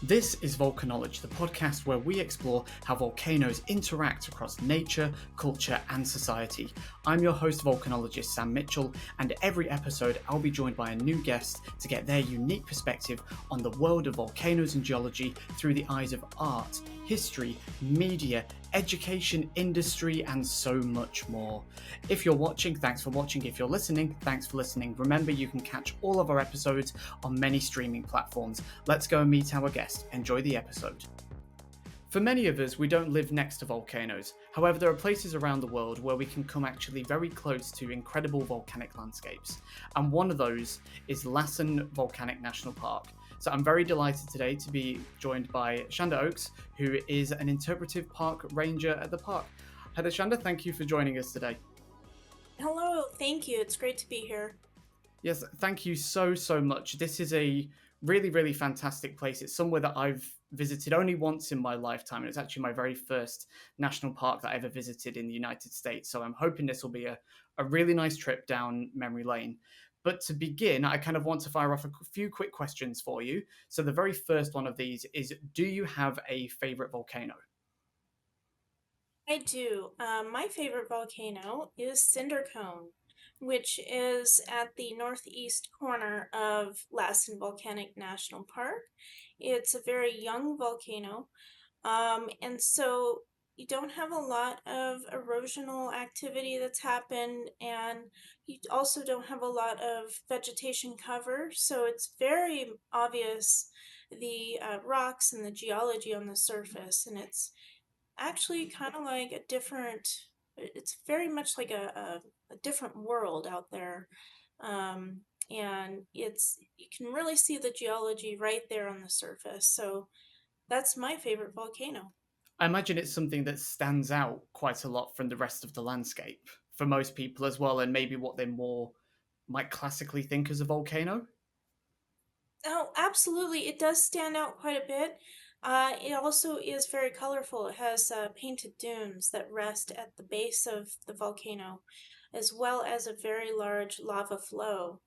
This is VolcaKnowledge, the podcast where we explore how volcanoes interact across nature, culture, and society. I'm your host, volcanologist Sam Mitchell, and every episode I'll be joined by a new guest to get their unique perspective on the world of volcanoes and geology through the eyes of art, history, media, education, industry, and so much more. If you're watching, thanks for watching. If you're listening, thanks for listening. Remember, you can catch all of our episodes on many streaming platforms. Let's go and meet our guest. Enjoy the episode. For many of us, we don't live next to volcanoes. However, there are places around the world where we can come actually very close to incredible volcanic landscapes. And one of those is Lassen Volcanic National Park. So I'm very delighted today to be joined by Shanda Ochs, who is an Interpretive Park Ranger at the park. Hello, Shanda, thank you for joining us today. Hello, thank you. It's great to be here. Yes, thank you so much. This is a really fantastic place. It's somewhere that I've visited only once in my lifetime, and it's actually my very first national park that I ever visited in the United States. So I'm hoping this will be a really nice trip down memory lane. But to begin, I kind of want to fire off a few quick questions for you. So the very first one of these is, do you have a favorite volcano? I do. My favorite volcano is Cinder Cone, which is at the northeast corner of Lassen Volcanic National Park. It's a very young volcano, and so you don't have a lot of erosional activity that's happened, and you also don't have a lot of vegetation cover, so it's very obvious the rocks and the geology on the surface, and it's actually kind of like a different, it's very much like a different world out there. Um, and you can really see the geology right there on the surface. So that's my favorite volcano. I imagine it's something that stands out quite a lot from the rest of the landscape for most people as well, and maybe what they more might classically think as a volcano. Oh, absolutely. It does stand out quite a bit. It also is very colorful. It has painted dunes that rest at the base of the volcano, as well as a very large lava flow.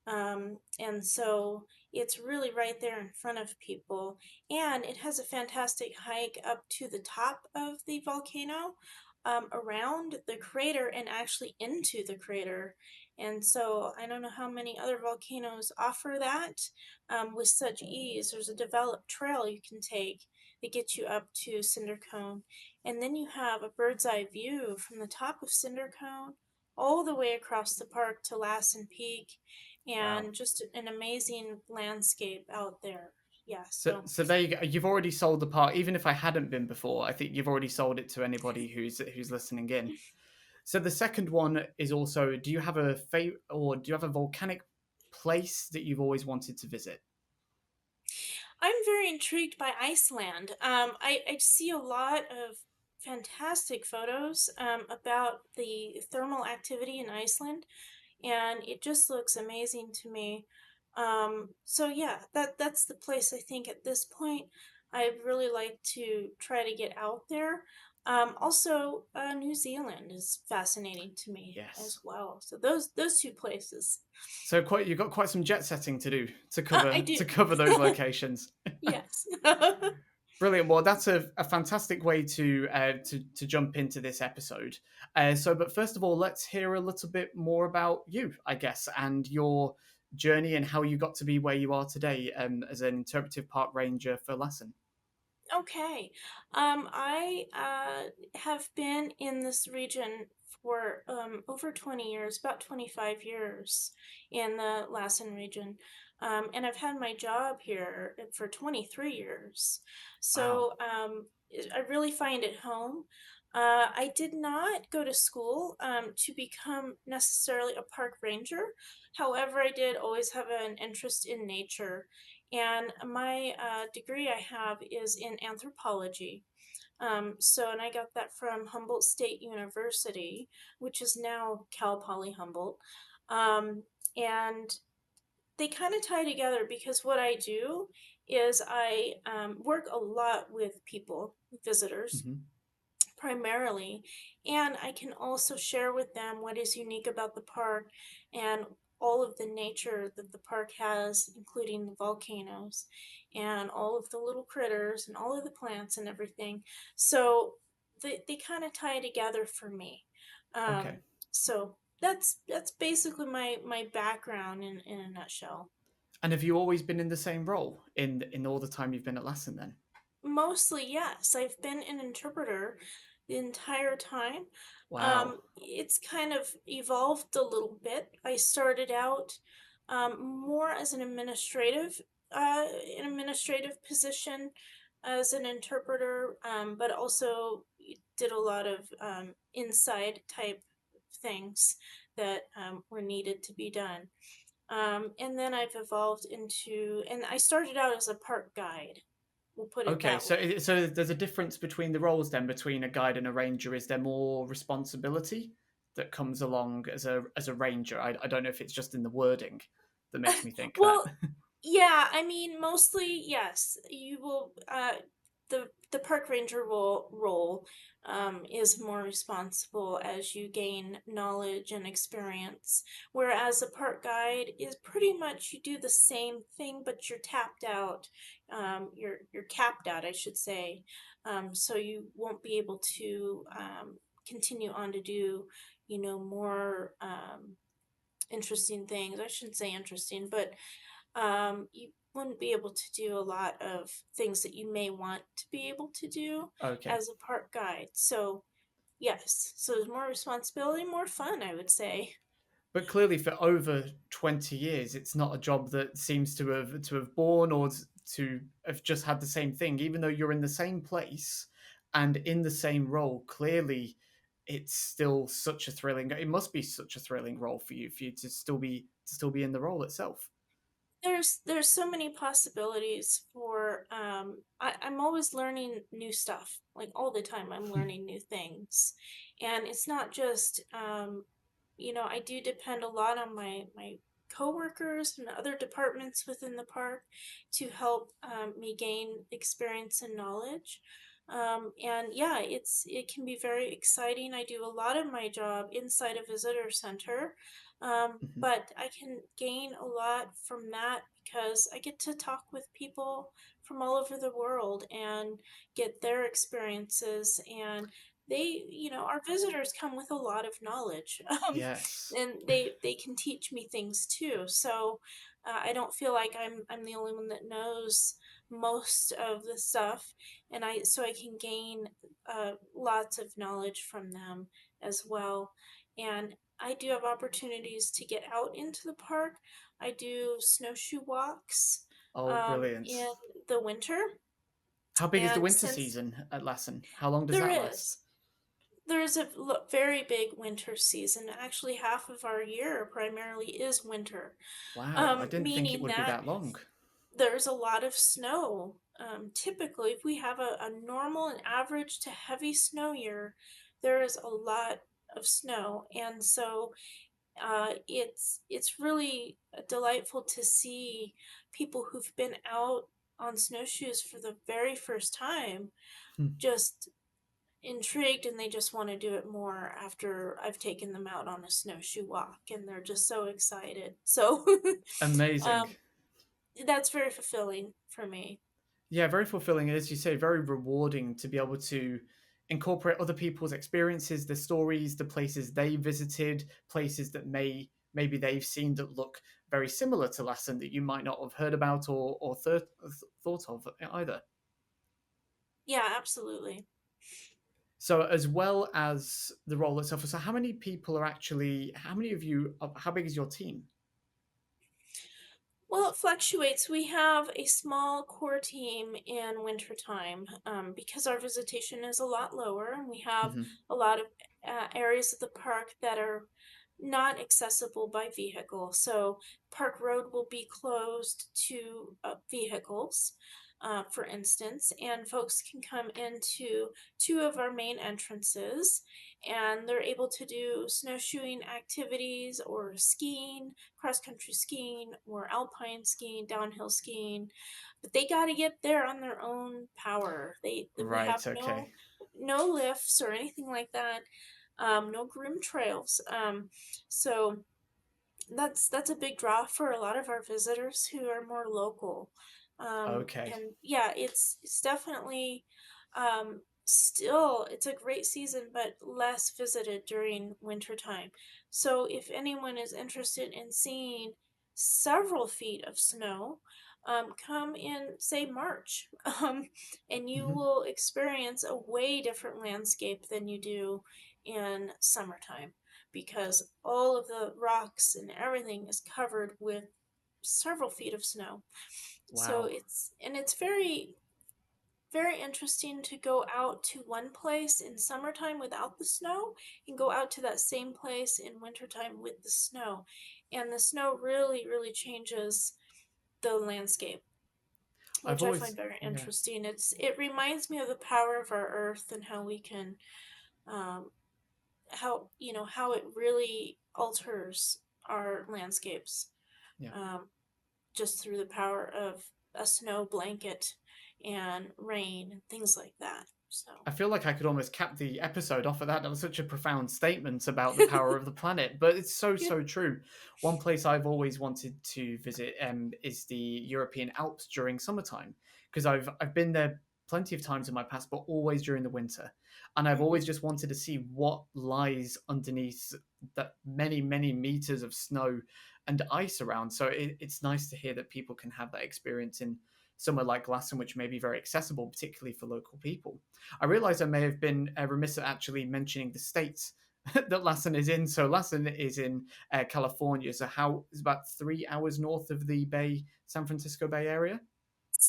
And so it's really right there in front of people. And it has a fantastic hike up to the top of the volcano, around the crater, and actually into the crater. And so I don't know how many other volcanoes offer that with such ease. There's a developed trail you can take that gets you up to Cinder Cone. And then you have a bird's eye view from the top of Cinder Cone all the way across the park to Lassen Peak, Wow. and just an amazing landscape out there. Yeah, So, so so there you go. You've already sold the part. Even if I hadn't been before, I think you've already sold it to anybody who's listening in. So the second one is also: do you have a or do you have a volcanic place that you've always wanted to visit? I'm very intrigued by Iceland. I see a lot of fantastic photos about the thermal activity in Iceland, and it just looks amazing to me. So yeah, that's the place I think at this point. I'd really like to try to get out there. Also, New Zealand is fascinating to me as Yes. well. So those two places. So quite you've got quite some jet setting to do I to do. cover those locations. Yes. Brilliant. Well, that's a fantastic way to jump into this episode. But first of all, let's hear a little bit more about you, I guess, and your journey and how you got to be where you are today as an interpretive park ranger for Lassen. Okay. I have been in this region for over 20 years, about 25 years in the Lassen region. And I've had my job here for 23 years. Wow. So I really find it home. I did not go to school to become necessarily a park ranger. However, I did always have an interest in nature, and my degree I have is in anthropology. And I got that from Humboldt State University, which is now Cal Poly Humboldt. And they kind of tie together because what I do is I work a lot with people, visitors Hmm. primarily, and I can also share with them what is unique about the park and all of the nature that the park has, including the volcanoes and all of the little critters and all of the plants and everything. So they kind of tie together for me. Okay. So that's basically my background in a nutshell. And have you always been in the same role in all the time you've been at Lassen then? Mostly, yes. I've been an interpreter the entire time. Wow. It's kind of evolved a little bit. I started out more as an administrative position as an interpreter, but also did a lot of inside type things that were needed to be done. And then I've evolved into, and I started out as a park guide. We'll put it Okay, that so way. there's a difference between the roles then between a guide and a ranger. Is there more responsibility that comes along as a ranger? I don't know if it's just in the wording that makes me think that. Well, yeah, I mean, mostly yes. You will. The park ranger role is more responsible as you gain knowledge and experience, whereas a park guide is pretty much you do the same thing, but you're tapped out. You're capped out, I should say. So you won't be able to continue on to do, more interesting things. I shouldn't say interesting, but you wouldn't be able to do a lot of things that you may want to be able to do Okay. as a park guide. So, yes, so there's more responsibility, more fun, I would say. But clearly, for over 20 years, it's not a job that seems to have borne or to have just had the same thing. Even though you're in the same place and in the same role, clearly, it's still such a thrilling. It must be such a thrilling role for you to still be in the role itself. There's so many possibilities for I'm always learning new stuff. Like all the time I'm learning new things. And it's not just I do depend a lot on my coworkers and other departments within the park to help me gain experience and knowledge. And yeah, it can be very exciting. I do a lot of my job inside a visitor center, Mhm. but I can gain a lot from that because I get to talk with people from all over the world and get their experiences. And our visitors come with a lot of knowledge, Yes. and they can teach me things too. So I don't feel like I'm the only one that knows most of the stuff, and I can gain lots of knowledge from them as well. And I do have opportunities to get out into the park. I do snowshoe walks Oh, brilliant. in the winter, How big is the and winter since season at Lassen? How long does there that last? is there's a very big winter season. Actually, half of our year primarily is winter, Wow, I didn't think it meaning would be that that long. there's a lot of snow. Typically, if we have a normal and average to heavy snow year, there is a lot of snow, and so it's really delightful to see people who've been out on snowshoes for the very first time Hmm. just intrigued, and they just want to do it more after I've taken them out on a snowshoe walk, and they're just so excited. So Amazing. um, that's very fulfilling for me. Yeah, very fulfilling. And as you say, very rewarding to be able to incorporate other people's experiences, their stories, the places they visited, places that maybe they've seen that look very similar to Lassen that you might not have heard about or thought of either. Yeah, absolutely. So as well as the role itself, so how many people are actually? How many of you? How big is your team? Well, it fluctuates. We have a small core team in wintertime because our visitation is a lot lower, and we have Hmm. a lot of areas of the park that are not accessible by vehicle. So, Park Road will be closed to vehicles, for instance, and folks can come into two of our main entrances, and they're able to do snowshoeing activities or skiing, cross country skiing or alpine skiing, downhill skiing, but they got to get there on their own power. We have Right. Okay. no lifts or anything like that. No groomed trails. So That's a big draw for a lot of our visitors who are more local. Okay. And yeah, it's definitely still it's a great season, but less visited during winter time. So if anyone is interested in seeing several feet of snow, come in, say, March, and you Hmm. will experience a way different landscape than you do in summertime, because all of the rocks and everything is covered with several feet of snow. So Wow. it's very very interesting to go out to one place in summertime without the snow and go out to that same place in wintertime with the snow. And the snow really changes the landscape, I've which I find always, very yeah, interesting. It reminds me of the power of our earth and how we can um, how how it really alters our landscapes, yeah. um, just through the power of a snow blanket and rain and things like that. So I feel like I could almost cap the episode off of that. That was such a profound statement about the power of the planet, but it's so, yeah. so true. One place I've always wanted to visit is the European Alps during summertime, because I've been there plenty of times in my past, but always during the winter. And I've Hmm. always just wanted to see what lies underneath that many meters of snow and ice around. So it's nice to hear that people can have that experience in somewhere like Lassen, which may be very accessible, particularly for local people. I realize I may have been remiss at actually mentioning the states that Lassen is in. So Lassen is in California. So how is about 3 hours north of the San Francisco Bay Area.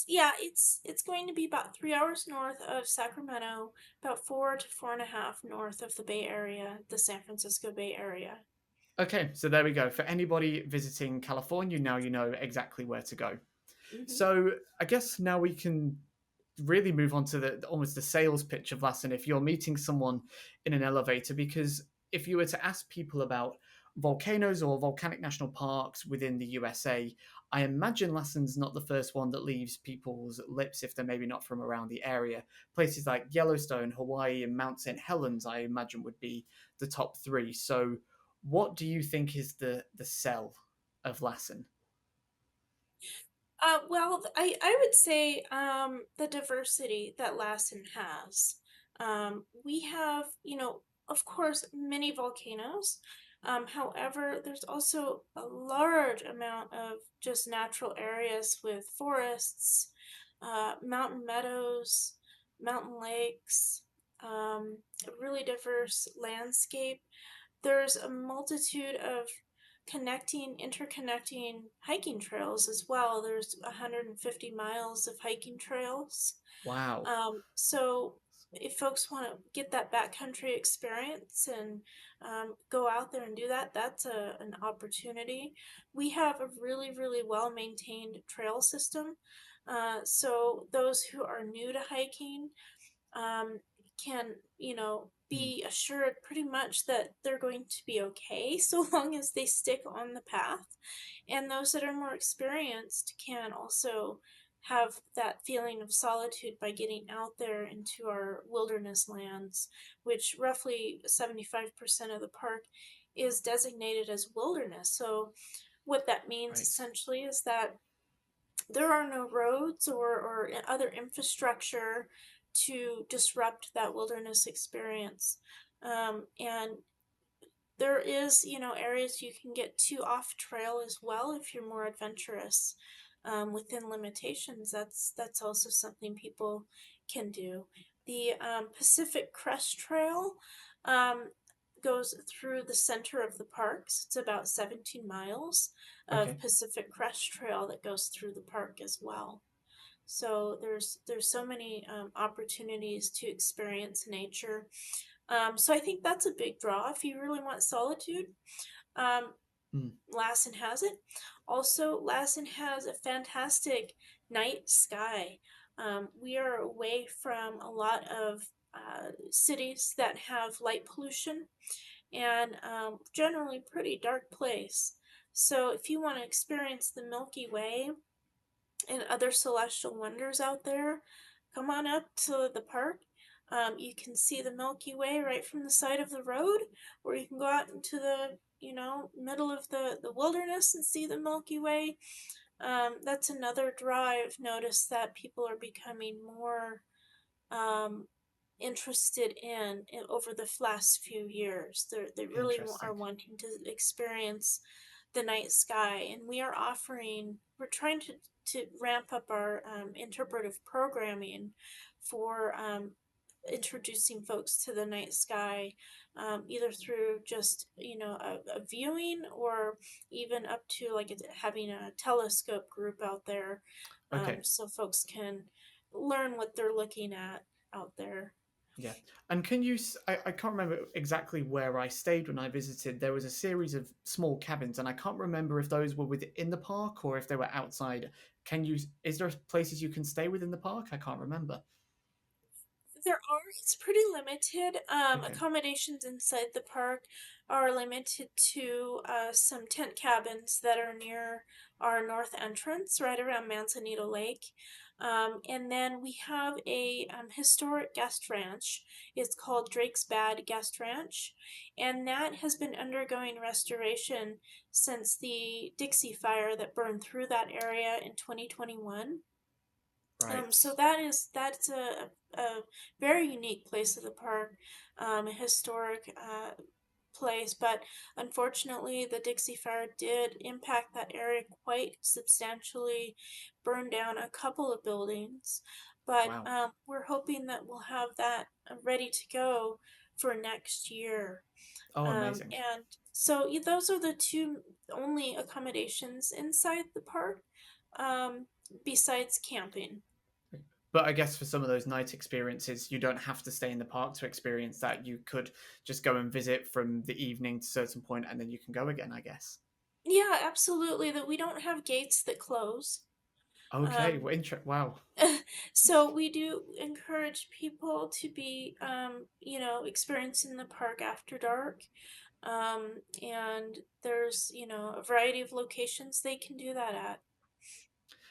Yeah, it's going to be about 3 hours north of Sacramento, about 4 to 4.5 north of the Bay Area, the San Francisco Bay Area. Okay, so there we go. For anybody visiting California, now you know exactly where to go. Hmm. So I guess now we can really move on to the almost the sales pitch of Lassen if you're meeting someone in an elevator, because if you were to ask people about volcanoes or volcanic national parks within the USA, I imagine Lassen's not the first one that leaves people's lips if they're maybe not from around the area. Places like Yellowstone, Hawaii, and Mount St. Helens, I imagine, would be the top three. So what do you think is the sell of Lassen? Well, I would say the diversity that Lassen has. We have, of course, many volcanoes. However, there's also a large amount of just natural areas with forests, mountain meadows, mountain lakes, a really diverse landscape. There's a multitude of interconnecting hiking trails as well. There's 150 miles of hiking trails. Wow. So if folks want to get that backcountry experience and go out there and do that, that's an opportunity. We have a really well maintained trail system. So those who are new to hiking um, can, Mm, be assured pretty much that they're going to be okay so long as they stick on the path. And those that are more experienced can also have that feeling of solitude by getting out there into our wilderness lands, which roughly 75% of the park is designated as wilderness. So, what that means right. essentially is that there are no roads or other infrastructure to disrupt that wilderness experience. And there is, areas you can get to off trail as well if you're more adventurous within limitations. That's also something people can do. The Pacific Crest Trail um, goes through the center of the parks. It's about 17 miles of Okay. Pacific Crest Trail that goes through the park as well. So there's so many opportunities to experience nature. So I think that's a big draw if you really want solitude. Um, Mm, Lassen has it. Also, Lassen has a fantastic night sky. We are away from a lot of cities that have light pollution and generally pretty dark place. So if you want to experience the Milky Way and other celestial wonders out there, come on up to the park. You can see the Milky Way right from the side of the road, or you can go out into the middle of the wilderness and see the Milky Way. That's another draw I've noticed that people are becoming more um, interested in over the last few years. They really are Interesting. wanting to experience the night sky, and we're trying to ramp up our interpretive programming for introducing folks to the night sky, either through just a viewing, or even up to like having a telescope group out there, Okay. so folks can learn what they're looking at out there. Yeah. And I can't remember exactly where I stayed when I visited. There was a series of small cabins, and I can't remember if those were within the park or if they were outside. Is there places you can stay within the park? I can't remember. There are. It's pretty limited. Okay. Accommodations inside the park are limited to some tent cabins that are near our north entrance, right around Manzanito Lake. And then we have a historic guest ranch. It's called Drake's Bad Guest Ranch, and that has been undergoing restoration since the Dixie Fire that burned through that area in 2021. So Right. that's a very unique place of the park, a historic place, but unfortunately the Dixie Fire did impact that area quite substantially, burned down a couple of buildings, but Wow. we're hoping that we'll have that ready to go for next year. Oh, amazing. And so those are the two only accommodations inside the park, um, besides camping. But I guess for some of those night experiences, you don't have to stay in the park to experience that. You could just go and visit from the evening to a certain point, and then you can go again, I guess. Yeah, absolutely. That we don't have gates that close. Okay. Um, Well, wow. so we do encourage people to be, experiencing the park after dark. And there's, a variety of locations they can do that at.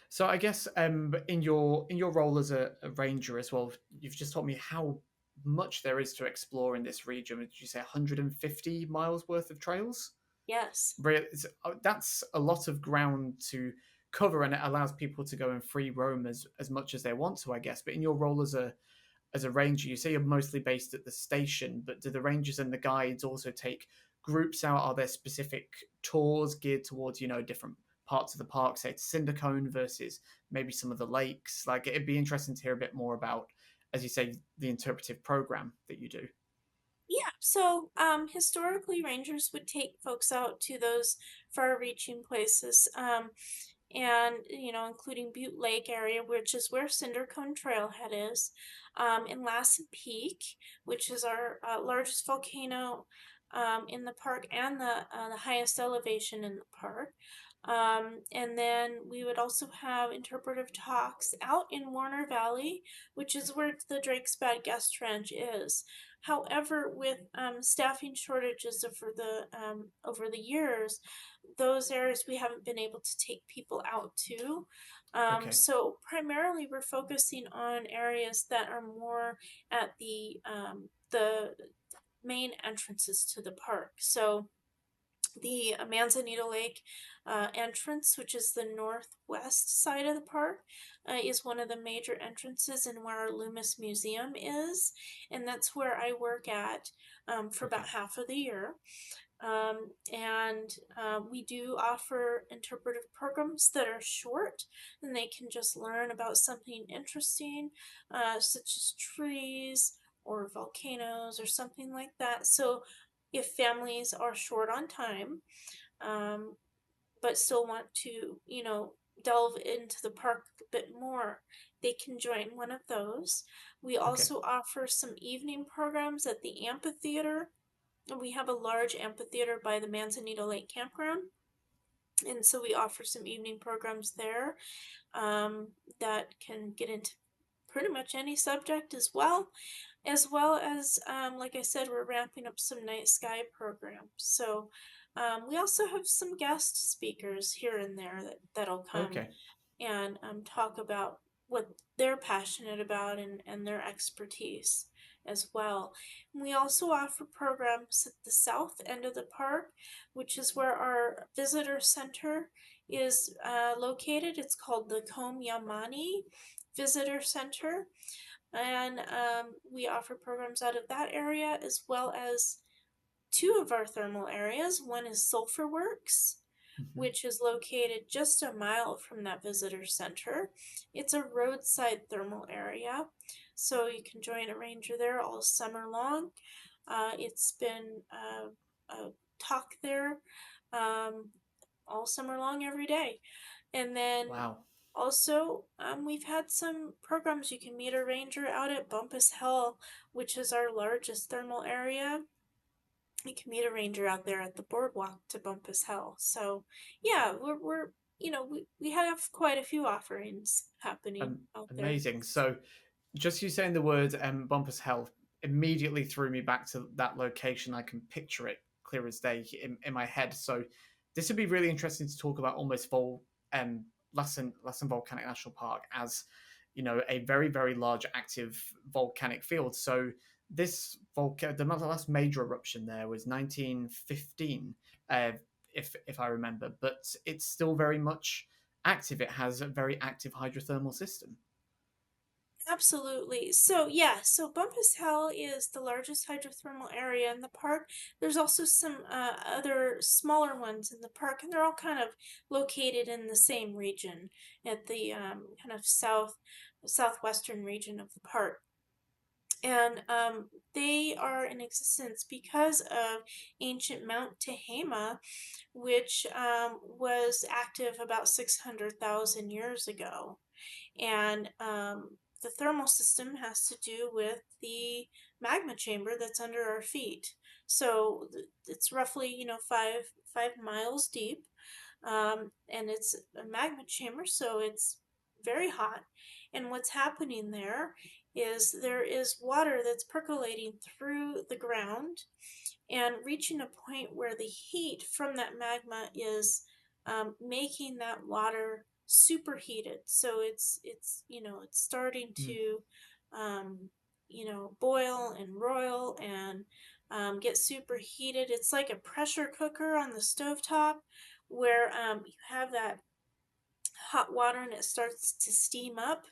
So I guess in your role as a ranger as well, you've just told me how much there is to explore in this region. Did you say 150 miles worth of trails? Yes. That's a lot of ground to cover, and it allows people to go and free roam as much as they want to, I guess. But in your role as a ranger, you say you're mostly based at the station, but do the rangers and the guides also take groups out? Are there specific tours geared towards, different parts of the park, say to Cindercone versus maybe some of the lakes? Like, it'd be interesting to hear a bit more about, as you say, the interpretive program that you do. Yeah, so historically, rangers would take folks out to those far-reaching places, and including Butte Lake area, which is where Cindercone Trailhead is, and Lassen Peak, which is our largest volcano in the park and the highest elevation in the park. And then we would also have interpretive talks out in Warner Valley, which is where the Drake's Bad Guest Ranch is. However, with staffing shortages over the years, those areas we haven't been able to take people out to. Okay. So primarily, we're focusing on areas that are more at the main entrances to the park. So the Manzanito Lake entrance, which is the northwest side of the park, is one of the major entrances and where our Loomis Museum is. And that's where I work at for about Okay. half of the year. And we do offer interpretive programs that are short, and they can just learn about something interesting, such as trees or volcanoes or something like that. So if families are short on time, um, but still want to, delve into the park a bit more, they can join one of those. We Okay. also offer some evening programs at the amphitheater. We have a large amphitheater by the Manzanito Lake Campground, and so we offer some evening programs there, that can get into pretty much any subject as well as, like I said, we're ramping up some night sky programs. So we also have some guest speakers here and there that'll come Okay. and talk about what they're passionate about and their expertise. as well. We also offer programs at the south end of the park, which is where our visitor center is located. It's called the Komyamani Visitor Center, and we offer programs out of that area as well as two of our thermal areas. One is Sulphur Works, Hmm. which is located just a mile from that visitor center. It's a roadside thermal area, so you can join a ranger there all summer long. It's been a talk there um, all summer long every day. And then Wow. also, we've had some programs. You can meet a ranger out at Bumpus Hill, which is our largest thermal area. You can meet a ranger out there at the boardwalk to Bumpus Hill. So, yeah, we're we have quite a few offerings happening out there. Amazing. So, just you saying the word Bumpus Health immediately threw me back to that location. I can picture it clear as day in my head. So, this would be really interesting to talk about almost Lassen Volcanic National Park as a very very large active volcanic field. So, the last major eruption there was 1915, uh, if I remember, but it's still very much active. It has a very active hydrothermal system. Absolutely. So, yeah, so Bumpus Hill is the largest hydrothermal area in the park. There's also some other smaller ones in the park, and they're all kind of located in the same region at the kind of southwestern region of the park. And they are in existence because of ancient Mount Tehama, which was active about 600,000 years ago. And the thermal system has to do with the magma chamber that's under our feet. So it's roughly, 5 miles deep, and it's a magma chamber, so it's very hot. And what's happening there is water that's percolating through the ground and reaching a point where the heat from that magma is making that water superheated. So it's starting Mm. to boil and roil and get superheated. It's like a pressure cooker on the stovetop where you have that hot water and it starts to steam up.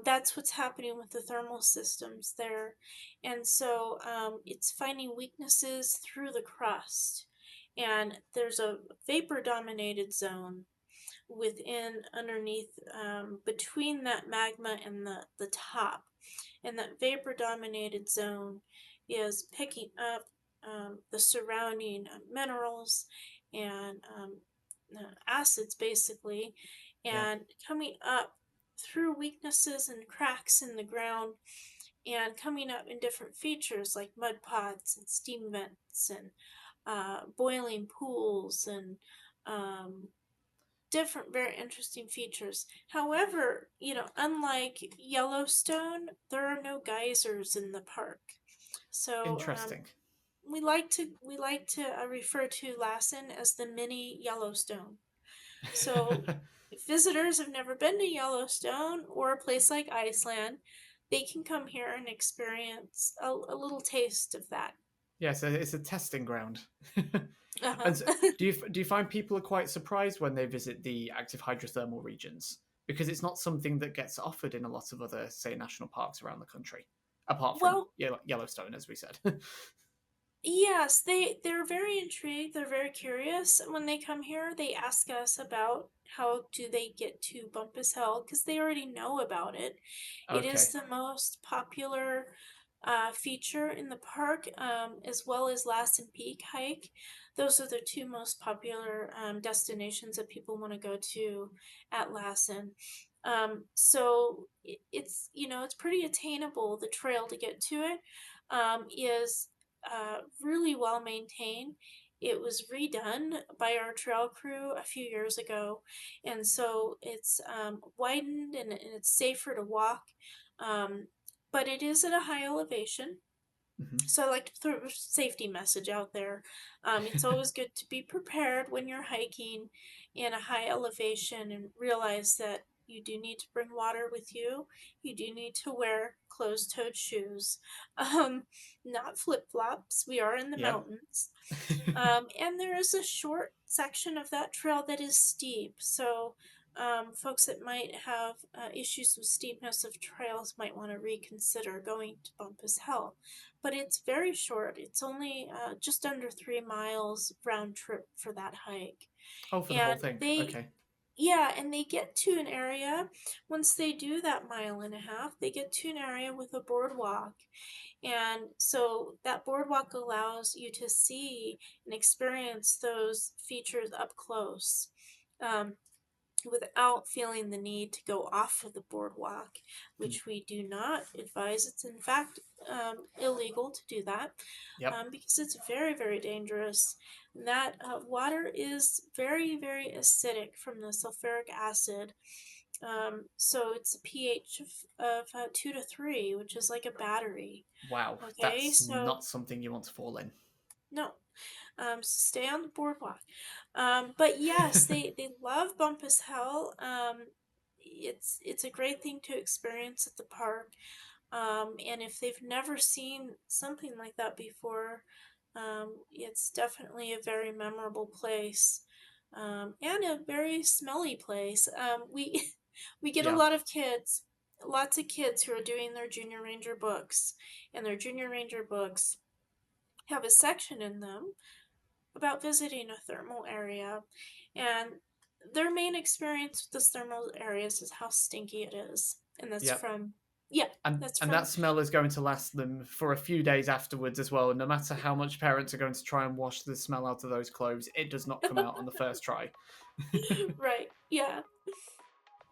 That's what's happening with the thermal systems there. And so it's finding weaknesses through the crust. And there's a vapor dominated zone underneath, between that magma and the top. And that vapor dominated zone is picking up the surrounding minerals and acids basically, Yeah. and coming up through weaknesses and cracks in the ground and coming up in different features like mud pots and steam vents and boiling pools and um, different very interesting features. However, unlike Yellowstone, there are no geysers in the park. So Interesting. we like to refer to Lassen as the mini Yellowstone. So if visitors have never been to Yellowstone or a place like Iceland, they can come here and experience a little taste of that. Yeah, so it's a testing ground. Uh-huh. And do you find people are quite surprised when they visit the active hydrothermal regions because it's not something that gets offered in a lot of other, say, national parks around the country, apart from Well, Yellowstone, as we said. yes, they're very intrigued, they're very curious. When they come here, they ask us about how do they get to Bumpus Hill because they already know about it. It is Okay. the most popular feature in the park, as well as Lassen Peak hike. Those are the two most popular destinations that people want to go to at Lassen. So it's pretty attainable. The trail to get to it is really well maintained. It was redone by our trail crew a few years ago, and so it's widened and it's safer to walk. Um, but it is at a high elevation. Hmm. So I like to throw a safety message out there. It's always good to be prepared when you're hiking in a high elevation and realize that You do need to bring water with you. You do need to wear closed-toed shoes, um, not flip-flops. We are in the Yep. mountains. And there is a short section of that trail that is steep. So, folks that might have issues with steepness of trails might want to reconsider going to Bumpus Hill. But it's very short. It's only just under 3 miles round trip for that hike. Oh, for the whole And thing. they, Okay. yeah, and they get to an area, once they do that mile and a half, they get to an area with a boardwalk. And so that boardwalk allows you to see and experience those features up close. Um, without feeling the need to go off of the boardwalk, which we do not advise. It's in fact illegal to do that Yep. because it's very, very dangerous. And that water is very, very acidic from the sulfuric acid. So it's a pH of 2 to 3, which is like a battery. Wow. Okay, That's so not something you want to fall in. no, stay on the boardwalk. But yes, they love Bumpus Hell. It's a great thing to experience at the park. And if they've never seen something like that before, it's definitely a very memorable place. And a very smelly place. We we get a Yeah. lot of kids, lots of kids who are doing their junior ranger books, and their junior ranger books have a section in them about visiting a thermal area, and their main experience with the thermal areas is how stinky it is, and that's Yep. from yeah, that's And that from smell is going to last them for a few days afterwards as well. No matter how much parents are going to try and wash the smell out of those clothes, it does not come out on the first try. right, yeah.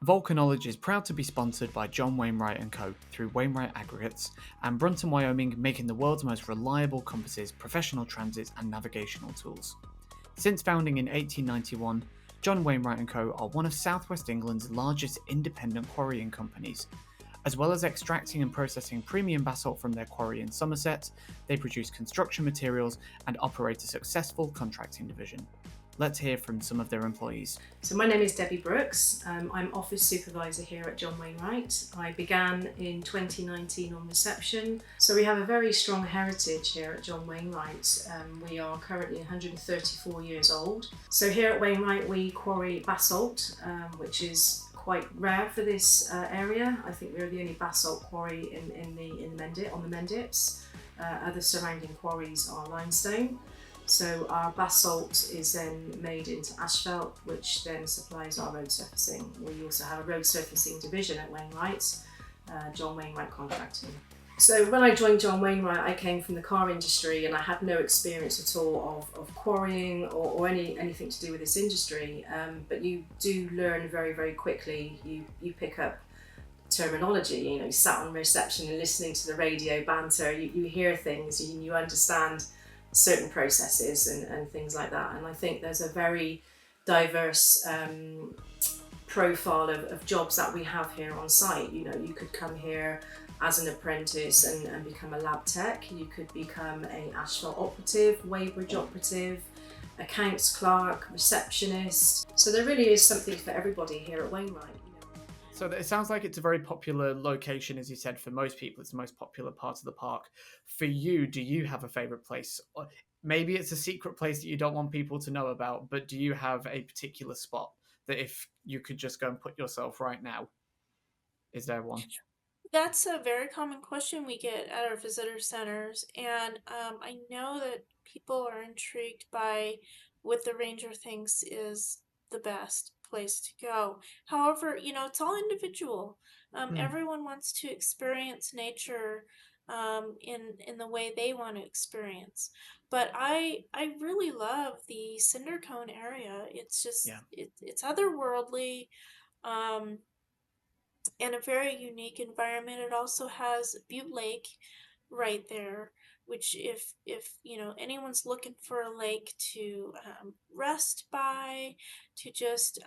VolcaKnowledge is proud to be sponsored by John Wainwright & Co. through Wainwright Aggregates, and Brunton, Wyoming, making the world's most reliable compasses, professional transits, and navigational tools. Since founding in 1891, John Wainwright & Co. are one of Southwest England's largest independent quarrying companies. As well as extracting and processing premium basalt from their quarry in Somerset, they produce construction materials and operate a successful contracting division. Let's hear from some of their employees. So my name is Debbie Brooks. I'm office supervisor here at John Wainwright. I began in 2019 on reception. So we have a very strong heritage here at John Wainwright. We are currently 134 years old. So here at Wainwright we quarry basalt, which is quite rare for this area. I think we're the only basalt quarry on the Mendips. Other surrounding quarries are limestone. So our basalt is then made into asphalt, which then supplies our road surfacing. We also have a road surfacing division at Wainwright, John Wainwright Contracting. So when I joined John Wainwright, I came from the car industry and I had no experience at all of quarrying or anything to do with this industry. But you do learn very, very quickly. You pick up terminology. You sat on reception and listening to the radio banter, you hear things, you understand certain processes and things like that. And I think there's a very diverse profile of jobs that we have here on site. You could come here as an apprentice and become a lab tech. You could become an asphalt operative, weighbridge operative, accounts clerk, receptionist. So there really is something for everybody here at Wainwright. So it sounds like it's a very popular location, as you said, for most people. It's the most popular part of the park. For you, do you have a favourite place? Maybe it's a secret place that you don't want people to know about, but do you have a particular spot that if you could just go and put yourself right now, is there one? That's a very common question we get at our visitor centers, and I know that people are intrigued by what the ranger thinks is the best place to go. However, it's all individual. Hmm. Everyone wants to experience nature in the way they want to experience. But I really love the Cinder Cone area. It's just Yeah. it's otherworldly. Um, and a very unique environment. It also has Butte Lake right there, which if anyone's looking for a lake to rest by, to just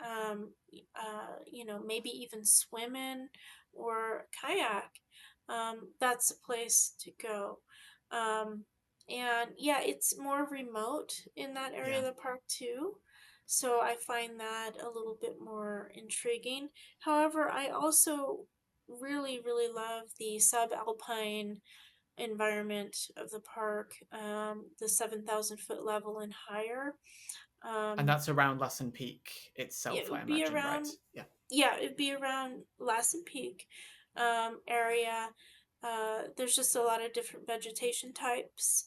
maybe even swim in or kayak, that's a place to go. And yeah, it's more remote in that area Yeah. of the park too. So I find that a little bit more intriguing. However, I also really love the subalpine environment of the park, the 7,000 foot level and higher. And Um, that's around Lassen Peak it itself, I would be imagine, right? around, Yeah. yeah, it'd be around Lassen Peak area. There's just a lot of different vegetation types.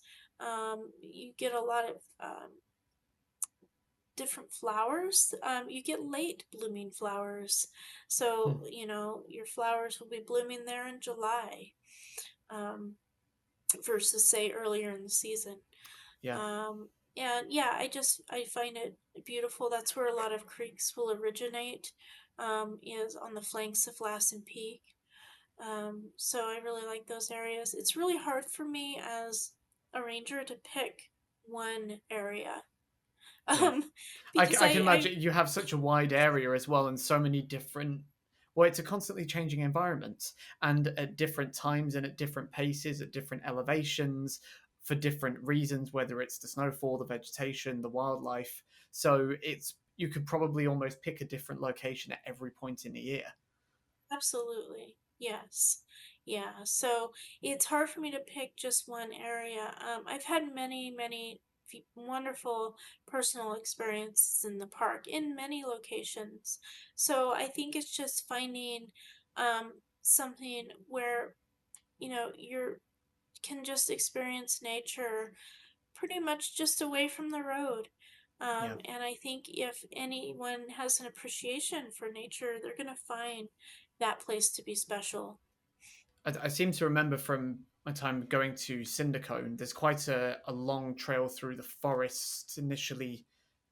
You get a lot of different flowers. You get late blooming flowers. Hmm. So, your flowers will be blooming there in July, um, versus, say, earlier in the season. Yeah. And yeah, I find it beautiful. That's where a lot of creeks will originate, is on the flanks of Lassen Peak. So I really like those areas. It's really hard for me as a ranger to pick one area, Yeah. um, I, because I can I imagine you have such a wide area as well, and so many different. Well, it's a constantly changing environment, and at different times and at different paces, at different elevations, for different reasons, whether it's the snowfall, the vegetation, the wildlife. So it's you could probably almost pick a different location at every point in the year. absolutely. Yes. Yeah. So it's hard for me to pick just one area. I've had many wonderful personal experiences in the park in many locations. So I think it's just finding something where, you can just experience nature pretty much just away from the road. Yeah. And I think if anyone has an appreciation for nature, they're going to find that place to be special. I seem to remember from my time going to Cindercone, there's quite a long trail through the forest initially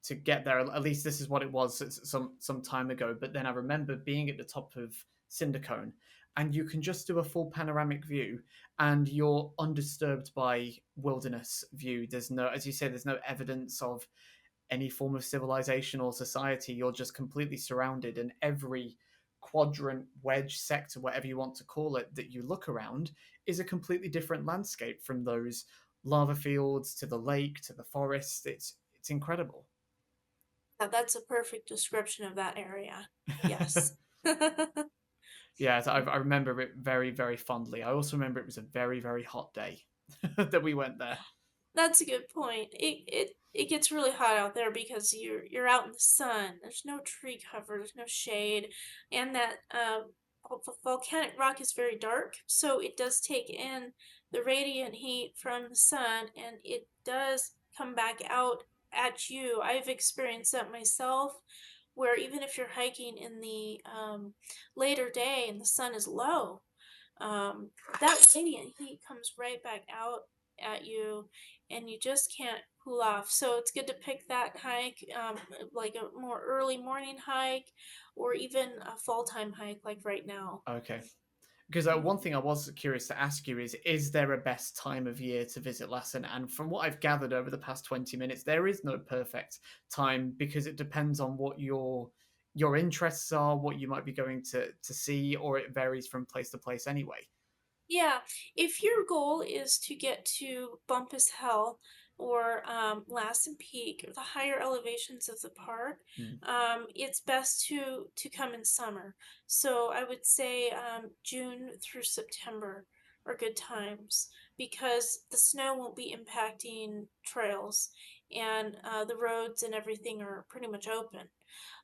to get there. At least this is what it was some time ago. But then I remember being at the top of Cindercone, and you can just do a full panoramic view, and you're undisturbed by wilderness view. There's no, as you say, there's no evidence of any form of civilization or society. You're just completely surrounded, and every quadrant, wedge, sector, whatever you want to call it, that you look around is a completely different landscape from those lava fields to the lake to the forest. It's incredible. Now, that's a perfect description of that area. Yes. Yeah, I remember it very fondly. I also remember it was a very hot day that we went there. That's a good point. It gets really hot out there because you're out in the sun. There's no tree cover, there's no shade, and that volcanic rock is very dark, so it does take in the radiant heat from the sun, and it does come back out at you. I've experienced that myself, where even if you're hiking in the later day and the sun is low, um, that radiant heat comes right back out at you, and you just can't cool off. So it's good to pick that hike, like a more early morning hike, or even a fall time hike, like right now. Okay. Because one thing I was curious to ask you is there a best time of year to visit Lassen? And from what I've gathered over the past 20 minutes, there is no perfect time because it depends on what your interests are, what you might be going to see, or it varies from place to place anyway. Yeah, if your goal is to get to Bumpus Hell or Lassen Peak, or the higher elevations of the park, Hmm. it's best to come in summer. So I would say June through September are good times because the snow won't be impacting trails, and the roads and everything are pretty much open.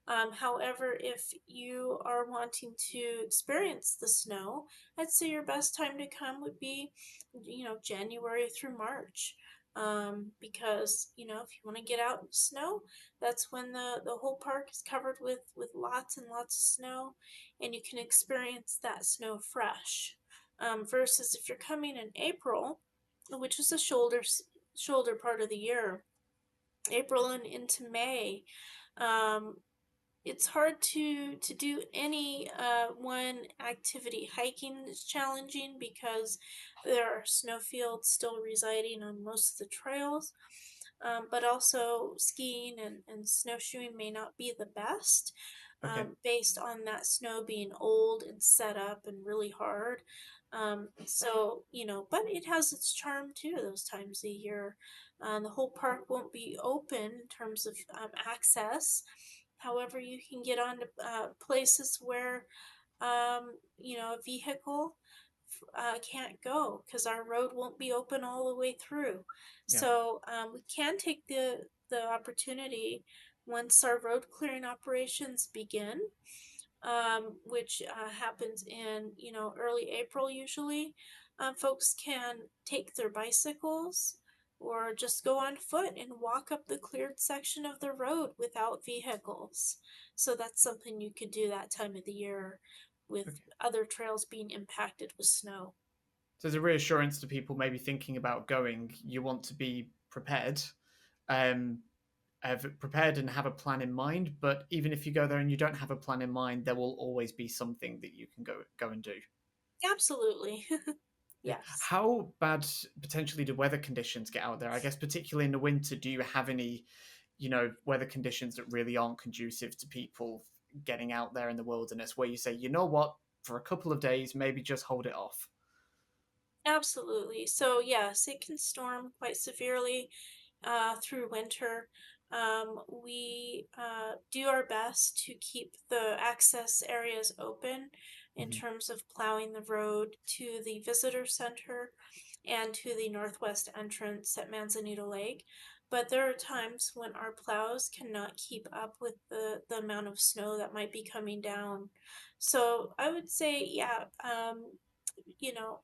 However, if you are wanting to experience the snow, I'd say your best time to come would be, January through March. Because, if you want to get out in snow, that's when the whole park is covered with lots and lots of snow, and you can experience that snow fresh. Versus if you're coming in April, which is the shoulder part of the year, April and into May, um, it's hard to do any one activity. Hiking is challenging because there are snowfields still residing on most of the trails, but also skiing and snowshoeing may not be the best, Okay. based on that snow being old and set up and really hard. So, but it has its charm too, those times a year. The whole park won't be open in terms of access. However, you can get onto places where, a vehicle can't go because our road won't be open all the way through. Yeah. So we can take the opportunity once our road clearing operations begin, which happens in early April usually. Folks can take their bicycles or just go on foot and walk up the cleared section of the road without vehicles. So that's something you could do that time of the year with Okay. other trails being impacted with snow. So as a reassurance to people maybe thinking about going, you want to be prepared, um, have prepared and have a plan in mind. But even if you go there and you don't have a plan in mind, there will always be something that you can go and do. Absolutely. Yeah. Yes. How bad potentially do weather conditions get out there? I guess particularly in the winter, do you have any, weather conditions that really aren't conducive to people getting out there in the wilderness where you say, you know what, for a couple of days, maybe just hold it off? Absolutely. So, yes, it can storm quite severely through winter. We do our best to keep the access areas open in Mhm. terms of plowing the road to the visitor center and to the northwest entrance at Manzanita Lake. But there are times when our plows cannot keep up with the amount of snow that might be coming down. So I would say, yeah,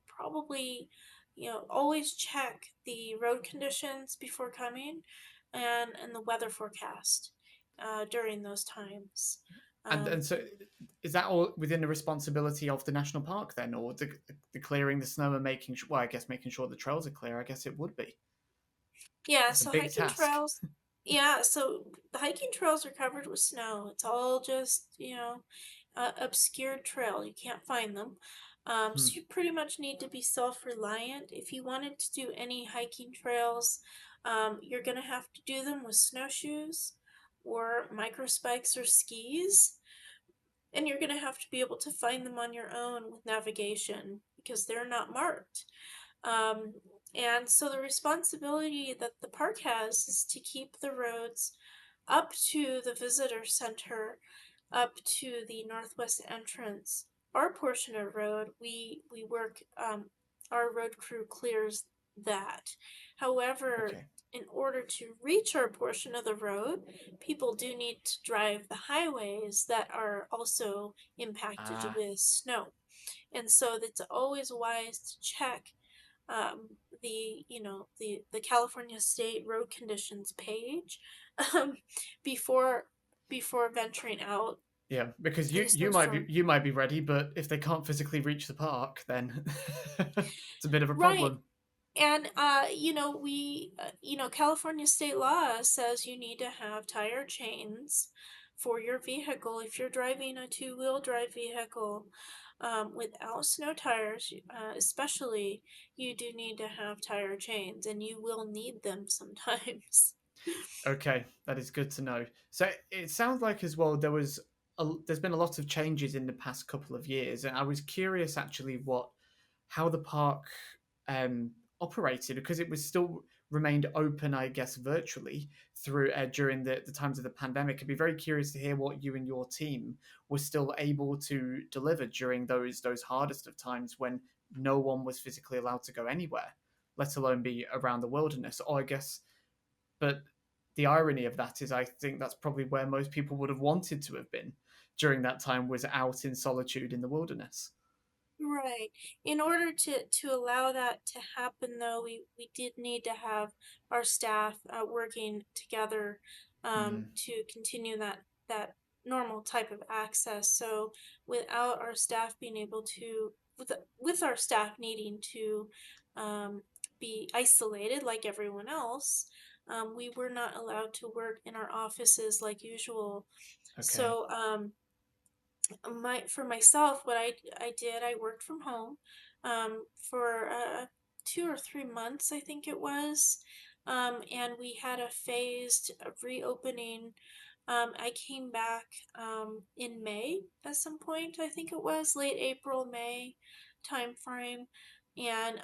probably, always check the road conditions before coming and the weather forecast during those times. And Um, so is that all within the responsibility of the national park then, or the clearing the snow and making sure? Well, I guess making sure the trails are clear. I guess it would be. yeah, It's a so big hiking task. trails, yeah, so the hiking trails are covered with snow. It's all just, obscured trail. You can't find them. Hmm. So you pretty much need to be self-reliant. If you wanted to do any hiking trails, you're gonna have to do them with snowshoes or microspikes or skis, and you're gonna have to be able to find them on your own with navigation because they're not marked. Um, and so the responsibility that the park has is to keep the roads up to the visitor center, up to the northwest entrance. Our portion of road, we work. Our road crew clears that. However, Okay. in order to reach our portion of the road, people do need to drive the highways that are also impacted Ah. with snow. And so it's always wise to check the California State Road Conditions page um, before before venturing out Yeah, because in you a you might be snowstorm. you might be ready, but if they can't physically reach the park, then it's a bit of a Right. problem. And California state law says you need to have tire chains for your vehicle if you're driving a two-wheel drive vehicle. Without snow tires, especially, you do need to have tire chains, and you will need them sometimes. Okay, that is good to know. So it sounds like as well there's been a lot of changes in the past couple of years, and I was curious actually what how the park um, operated because it was still remained open, I guess, virtually through during the times of the pandemic. I'd be very curious to hear what you and your team were still able to deliver during those hardest of times when no one was physically allowed to go anywhere, let alone be around the wilderness. Or I guess but the irony of that is, I think that's probably where most people would have wanted to have been during that time was out in solitude in the wilderness. Right. In order to allow that to happen, though, we did need to have our staff working together Mm, to continue that normal type of access. So without our staff being able to, with our staff needing to um, be isolated like everyone else, we were not allowed to work in our offices like usual. okay. So for myself, what I did, I worked from home for 2 or 3 months, I think it was, and we had a phased reopening. I came back in May at some point, I think it was late April, May time frame, and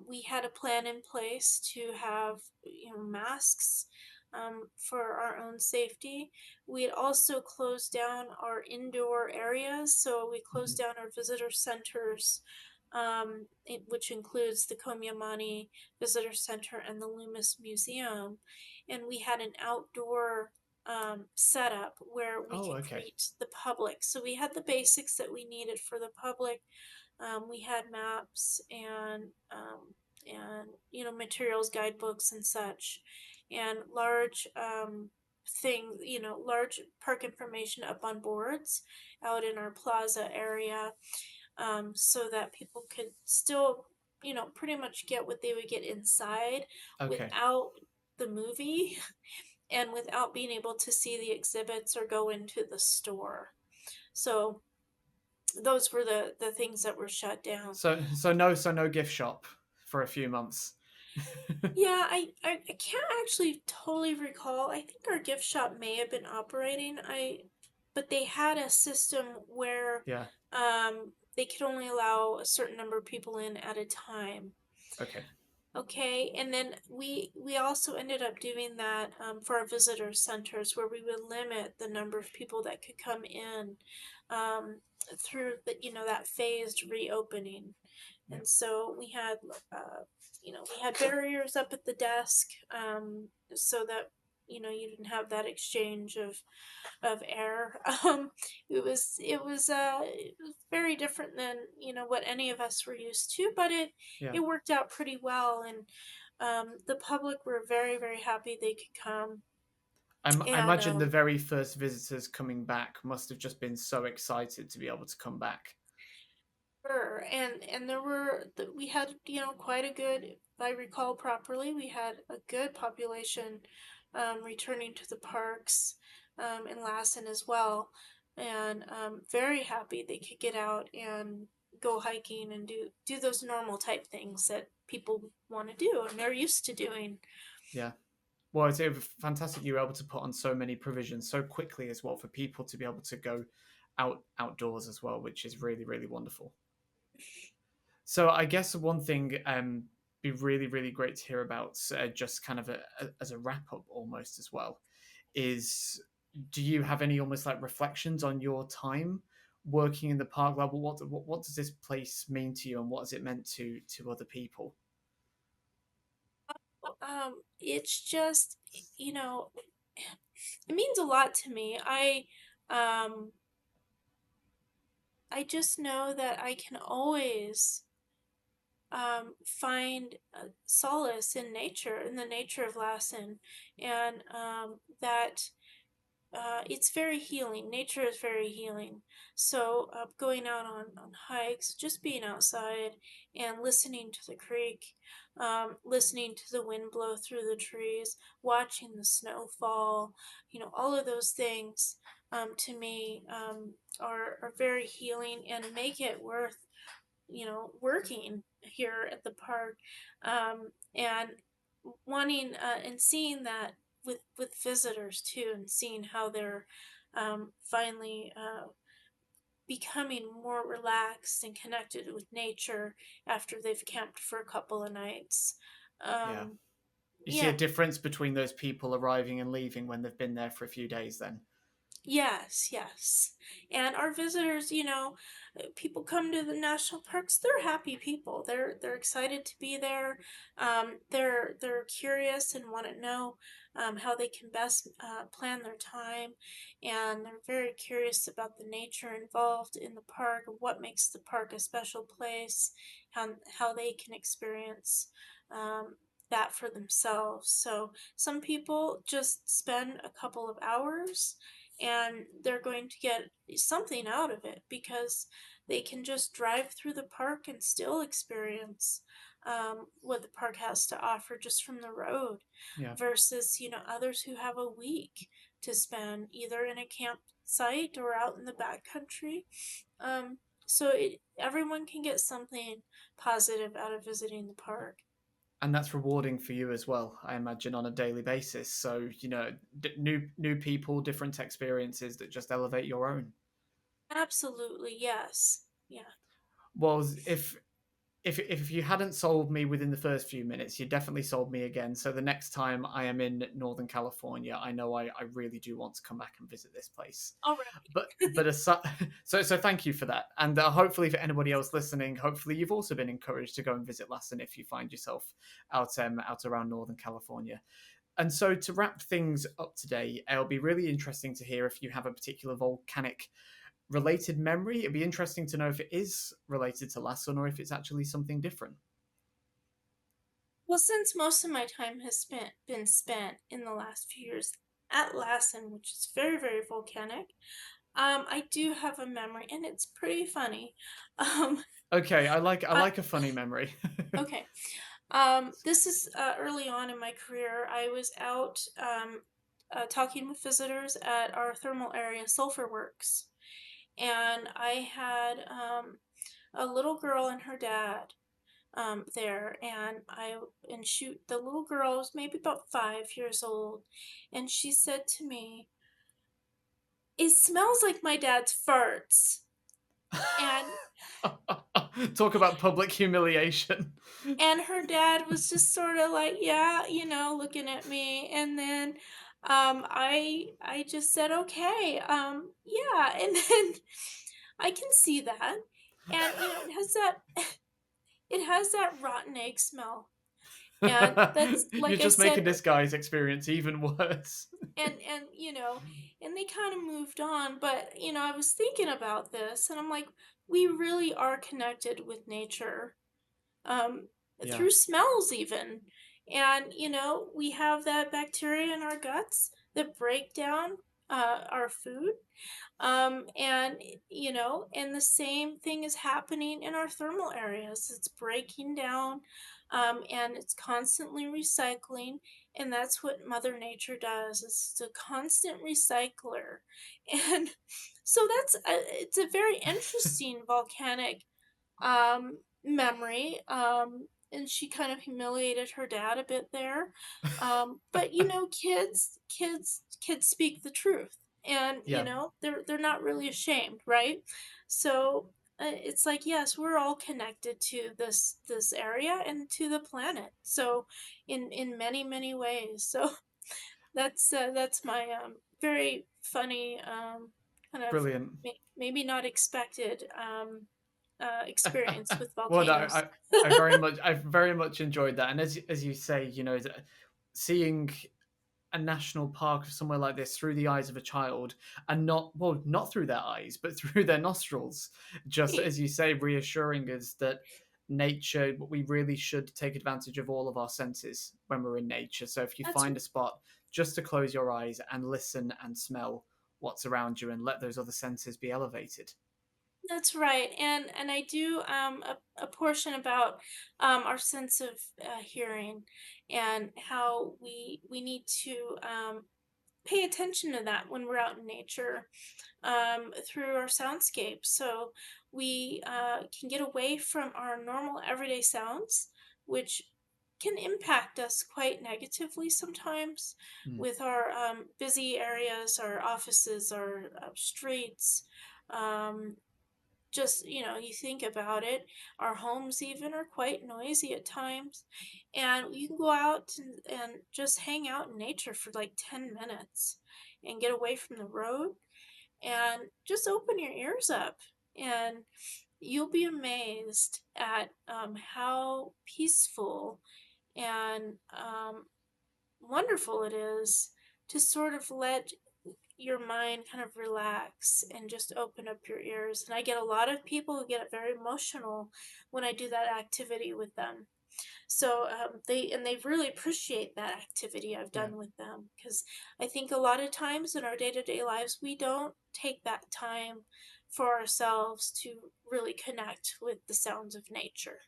we had a plan in place to have masks for our own safety. We had also closed down our indoor areas, so we closed Mhm. down our visitor centers, which includes the Komyamani Visitor Center and the Loomis Museum, and we had an outdoor setup where we Oh, could okay. greet the public. So we had the basics that we needed for the public. We had maps and materials, guidebooks, and such, and large things, large park information up on boards out in our plaza area, so that people could still, pretty much get what they would get inside Okay. without the movie and without being able to see the exhibits or go into the store. So those were the things that were shut down. So no gift shop for a few months. Yeah, I can't actually totally recall. I think our gift shop may have been operating. But they had a system where Yeah. they could only allow a certain number of people in at a time. Okay. Okay, and then we also ended up doing that for our visitor centers, where we would limit the number of people that could come in um, through that phased reopening. Yeah. And so we had barriers up at the desk, so that you didn't have that exchange of air. It was very different than what any of us were used to, but Yeah. it worked out pretty well, and the public were very, very happy they could come. I And imagine the very first visitors coming back must have just been so excited to be able to come back. sure, and we had quite a good, if I recall properly, we had a good population returning to the parks in Lassen as well, and very happy they could get out and go hiking and do those normal type things that people want to do and they're used to doing. Yeah. Well, it's fantastic you were able to put on so many provisions so quickly as well for people to be able to go outdoors as well, which is really, really wonderful. So I guess one thing be really, really great to hear about, just kind of as a wrap up almost as well, is do you have any almost like reflections on your time working in the park? Like, what does this place mean to you, and what has it meant to other people? It's just, you know, it means a lot to me. Um, I just know that I can always find solace in nature, in the nature of Lassen, and that it's very healing. Nature is very healing. So going out on hikes, just being outside and listening to the creek, listening to the wind blow through the trees, watching the snow fall, all of those things to me are very healing and make it worth working here at the park, and wanting and seeing that with visitors too, and seeing how they're finally becoming more relaxed and connected with nature after they've camped for a couple of nights. Yeah. Um, You see a yeah, difference between those people arriving and leaving when they've been there for a few days then? Yes, yes. And our visitors, people come to the national parks, they're happy people. They're excited to be there. They're curious and want to know how they can best plan their time, and they're very curious about the nature involved in the park, what makes the park a special place, how they can experience um, that for themselves. So some people just spend a couple of hours and they're going to get something out of it because they can just drive through the park and still experience what the park has to offer just from the road, Yeah. versus others who have a week to spend either in a campsite or out in the backcountry. So everyone can get something positive out of visiting the park. And that's rewarding for you as well, I imagine, on a daily basis. So new people, different experiences that just elevate your own. Absolutely, yes. Yeah. Well, if if you hadn't sold me within the first few minutes, you definitely sold me again. So the next time I am in Northern California, I know I really do want to come back and visit this place. All right. But so thank you for that, and hopefully for anybody else listening, hopefully you've also been encouraged to go and visit Lassen if you find yourself out around Northern California. And so to wrap things up today, it'll be really interesting to hear if you have a particular volcanic related memory. It'd be interesting to know if it is related to Lassen or if it's actually something different. Well, since most of my time has been spent in the last few years at Lassen, which is very, very volcanic, I do have a memory, and it's pretty funny. Um, Okay, I I, like a funny memory. okay. This is early on in my career. I was out talking with visitors at our thermal area sulfur works, and I had a little girl and her dad there, and shoot, the little girl was maybe about 5 years old, and she said to me, "It smells like my dad's farts," and Talk about public humiliation. her dad was just sort of like, yeah, looking at me, and then I just said, okay, yeah, and then I can see that, and it has that rotten egg smell, and that's, You're like I just said, making this guy's experience even worse. and and they kind of moved on, but I was thinking about this, and I'm like, we really are connected with nature, um, Yeah. through smells even. And, we have that bacteria in our guts that break down our food. And, and the same thing is happening in our thermal areas. It's breaking down, and it's constantly recycling. And that's what Mother Nature does. It's a constant recycler. And so it's a very interesting volcanic memory. And she kind of humiliated her dad a bit there. But kids speak the truth, and Yeah. they're not really ashamed, right? So it's like, yes, we're all connected to this area and to the planet. So in many many ways. So that's my very funny kind of Brilliant. maybe not expected experience with Well, no, volcanoes. I very much enjoyed that, and as you say, seeing a national park somewhere like this through the eyes of a child, and not through their eyes, but through their nostrils, just Right. as you say, reassuring us that nature, we really should take advantage of all of our senses when we're in nature. So if you That's find a spot, just to close your eyes and listen and smell what's around you and let those other senses be elevated. that's right, and I do a portion about our sense of hearing, and how we need to pay attention to that when we're out in nature, through our soundscape. So we can get away from our normal everyday sounds, which can impact us quite negatively sometimes Mm. with our busy areas, our offices, our streets. Um, just, you think about it, our homes even are quite noisy at times. And you can go out and just hang out in nature for like 10 minutes and get away from the road and just open your ears up, and you'll be amazed at how peaceful and wonderful it is to sort of let your mind kind of relax and just open up your ears. And I get a lot of people who get very emotional when I do that activity with them. So they really appreciate that activity I've Yeah. done with them, because I think a lot of times in our day-to-day lives we don't take that time for ourselves to really connect with the sounds of nature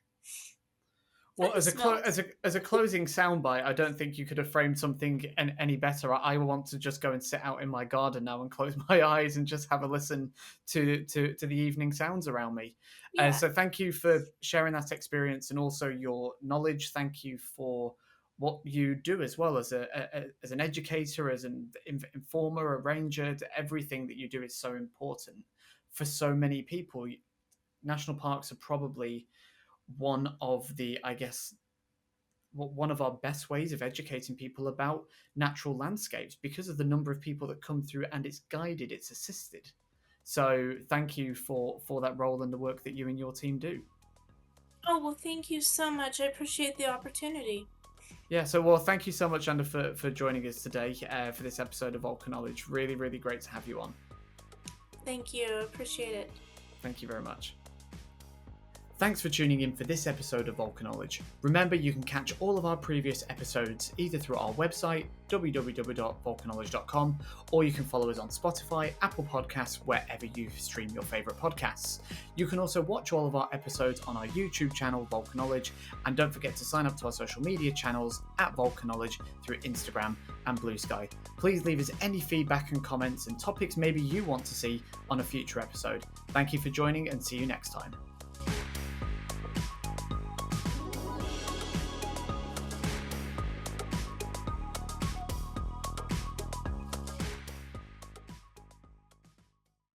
Well, and the smells. as a closing soundbite, I don't think you could have framed something any better. I want to just go and sit out in my garden now and close my eyes and just have a listen to the evening sounds around me. Yeah, So thank you for sharing that experience and also your knowledge. Thank you for what you do as well as as an educator, as an informer, a ranger. Everything that you do is so important for so many people. National parks are probably one of the, I guess, one of our best ways of educating people about natural landscapes because of the number of people that come through, and it's guided, it's assisted. So thank you for that role and the work that you and your team do. Oh, well, thank you so much. I appreciate the opportunity. Yeah, so well, thank you so much, Shanda, for joining us today for this episode of VolcaKnowledge. Really, really great to have you on. Thank you. Appreciate it. Thank you very much. Thanks for tuning in for this episode of VolcaKnowledge. Remember, you can catch all of our previous episodes either through our website, www.volcaKnowledge.com, or you can follow us on Spotify, Apple Podcasts, wherever you stream your favourite podcasts. You can also watch all of our episodes on our YouTube channel, VolcaKnowledge, and don't forget to sign up to our social media channels at VolcaKnowledge through Instagram and Blue Sky. Please leave us any feedback and comments and topics maybe you want to see on a future episode. Thank you for joining, and see you next time.